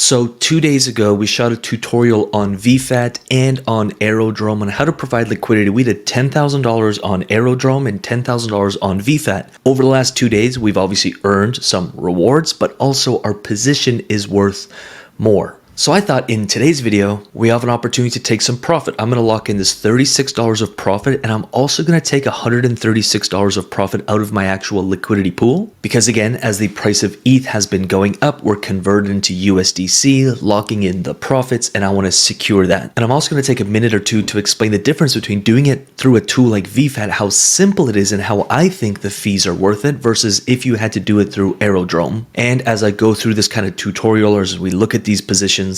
So 2 days ago, we shot a tutorial on VFAT and on Aerodrome on how to provide liquidity. We did $10,000 on Aerodrome and $10,000 on VFAT. Over the last 2 days, we've obviously earned some rewards, but also our position is worth more. So I thought in today's video, we have an opportunity to take some profit. I'm going to lock in this $36 of profit, and I'm also going to take $136 of profit out of my actual liquidity pool. Because again, as the price of ETH has been going up, we're converted into USDC, locking in the profits, and I want to secure that. And I'm also going to take a minute or two to explain the difference between doing it through a tool like VFAT, how simple it is and how I think the fees are worth it versus if you had to do it through Aerodrome. And as I go through this kind of tutorial or as we look at these positions,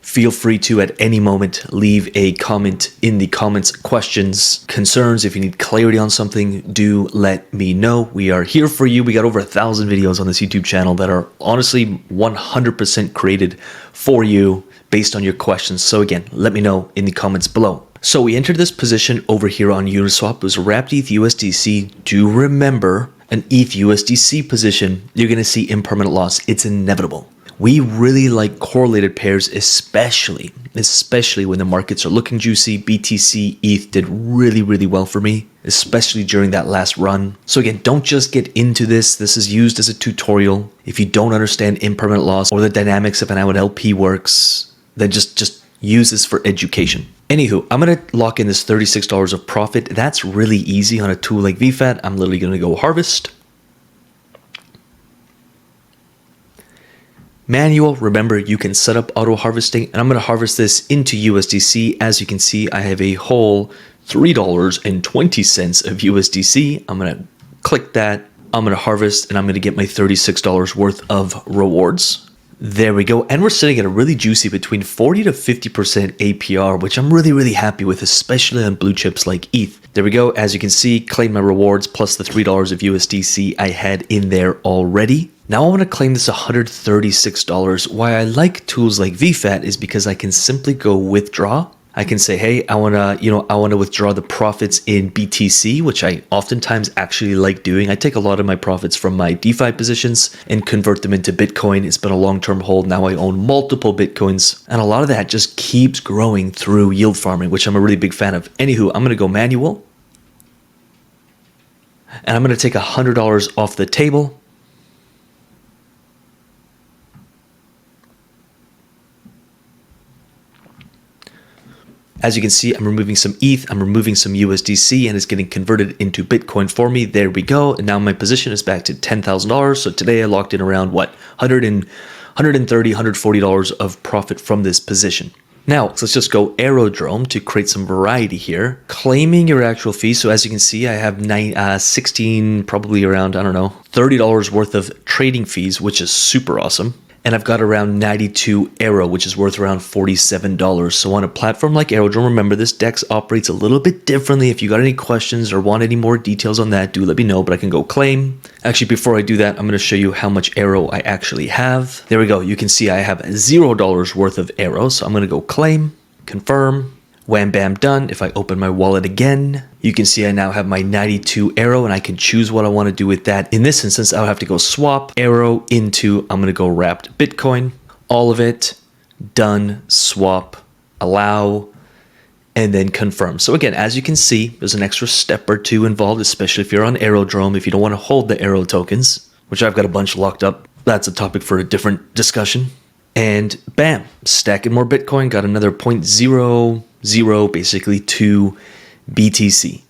feel free to at any moment leave a comment in the comments, questions, concerns. If you need clarity on something, do let me know. We are here for you. We got over 1,000 videos on this YouTube channel that are honestly 100% created for you based on your questions. So again, let me know in the comments below. So we entered this position over here on Uniswap. It was wrapped ETH USDC. Do remember an ETH USDC position, you're going to see impermanent loss. It's inevitable. We really like correlated pairs, especially when the markets are looking juicy. BTC, ETH did really well for me, especially during that last run. So again, don't just get into this. This is used as a tutorial. If you don't understand impermanent loss or the dynamics of how an LP works, then just use this for education. Anywho, I'm going to lock in this $36 of profit. That's really easy on a tool like VFAT. I'm literally going to go harvest. Manual, remember you can set up auto harvesting, and I'm going to harvest this into USDC. As you can see, I have a whole $3.20 of USDC. I'm going to click that. I'm going to harvest, and I'm going to get my $36 worth of rewards. There we go. And we're sitting at a really juicy between 40 to 50% APR, which I'm really happy with, especially on blue chips like ETH. There we go. As you can see, claim my rewards plus the $3 of USDC I had in there already. Now I want to claim this $136. Why I like tools like VFAT is because I can simply go withdraw. I can say, hey, I want to withdraw the profits in BTC, which I oftentimes actually like doing. I take a lot of my profits from my DeFi positions and convert them into Bitcoin. It's been a long-term hold. Now I own multiple Bitcoins, and a lot of that just keeps growing through yield farming, which I'm a really big fan of. Anywho, I'm going to go manual, and I'm going to take $100 off the table. As you can see, I'm removing some ETH, I'm removing some USDC, and it's getting converted into Bitcoin for me. There we go. And now my position is back to $10,000. So today I locked in around what? $130, $140 of profit from this position. Now, let's just go Aerodrome to create some variety here. Claiming your actual fee. So as you can see, I have 16, probably around, I don't know, $30 worth of trading fees, which is super awesome. And I've got around 92 Aero, which is worth around $47. So on a platform like Aerodrome, remember this DEX operates a little bit differently. If you got any questions or want any more details on that, do let me know, but I can go claim. Actually, before I do that, I'm going to show you how much Aero I actually have. There we go. You can see I have $0 worth of Aero. So I'm going to go claim, confirm. Wham, bam, done. If I open my wallet again, you can see I now have my 92 Aero, and I can choose what I want to do with that. In this instance, I'll have to go swap Aero into, I'm going to go wrapped Bitcoin, all of it, done, swap, allow, and then confirm. So again, as you can see, there's an extra step or two involved, especially if you're on Aerodrome, if you don't want to hold the Aero tokens, which I've got a bunch locked up. That's a topic for a different discussion. And bam, stacking more Bitcoin, got another 0.00 basically to BTC,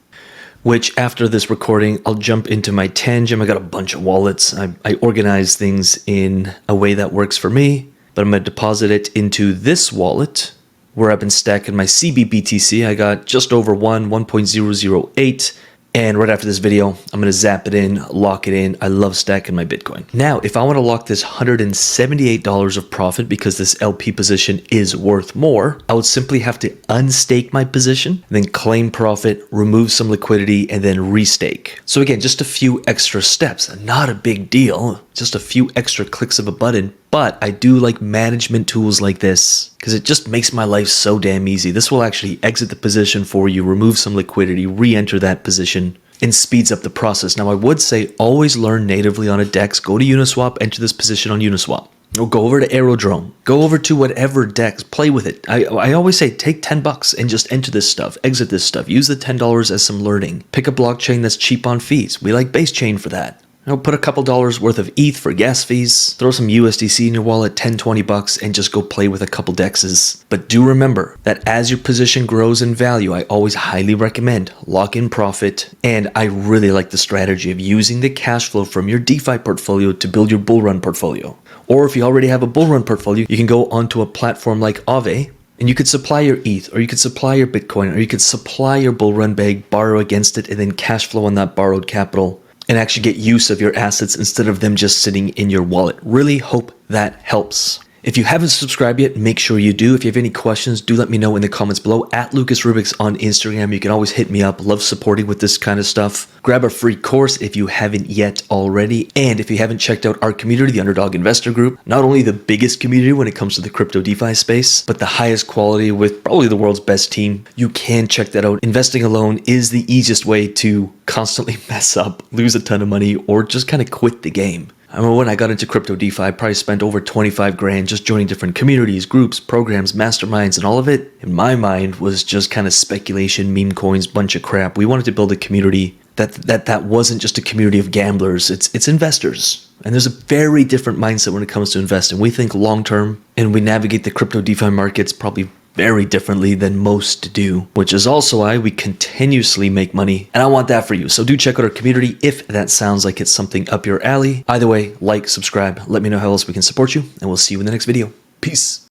which after this recording, I'll jump into my Tangem. I got a bunch of wallets. I organize things in a way that works for me, but I'm going to deposit it into this wallet where I've been stacking my CBBTC. I got just over 1.008. And right after this video, I'm going to zap it in, lock it in. I love stacking my Bitcoin. Now, if I want to lock this $178 of profit because this LP position is worth more, I would simply have to unstake my position, then claim profit, remove some liquidity, and then restake. So again, just a few extra steps. Not a big deal, just a few extra clicks of a button. But I do like management tools like this because it just makes my life so damn easy. This will actually exit the position for you, remove some liquidity, re-enter that position, and speeds up the process. Now, I would say always learn natively on a DEX. Go to Uniswap, enter this position on Uniswap. Or go over to Aerodrome. Go over to whatever DEX. Play with it. I always say take $10 and just enter this stuff. Exit this stuff. Use the $10 as some learning. Pick a blockchain that's cheap on fees. We like Base Chain for that. Put a couple dollars worth of ETH for gas fees. Throw some USDC in your wallet, $10-20, and just go play with a couple DEXs. But do remember that as your position grows in value, I always highly recommend lock in profit. And I really like the strategy of using the cash flow from your DeFi portfolio to build your bull run portfolio. Or if you already have a bull run portfolio, you can go onto a platform like Aave, and you could supply your ETH, or you could supply your Bitcoin, or you could supply your bull run bag, borrow against it, and then cash flow on that borrowed capital, and actually get use of your assets instead of them just sitting in your wallet. Really hope that helps. If you haven't subscribed yet, make sure you do. If you have any questions, do let me know in the comments below. At Lucas Rubix on Instagram. You can always hit me up. Love supporting with this kind of stuff. Grab a free course if you haven't yet already. And if you haven't checked out our community, the Underdog Investor Group, not only the biggest community when it comes to the crypto DeFi space, but the highest quality with probably the world's best team, you can check that out. Investing alone is the easiest way to constantly mess up, lose a ton of money, or just kind of quit the game. I remember when I got into crypto DeFi, I probably spent over 25 grand just joining different communities, groups, programs, masterminds, and all of it, in my mind, was just kind of speculation, meme coins, bunch of crap. We wanted to build a community that wasn't just a community of gamblers, it's investors. And there's a very different mindset when it comes to investing. We think long term, and we navigate the crypto DeFi markets probably very differently than most do, which is also why we continuously make money, and I want that for you. So do check out our community if that sounds like it's something up your alley. Either way, like, subscribe, let me know how else we can support you, and we'll see you in the next video. Peace.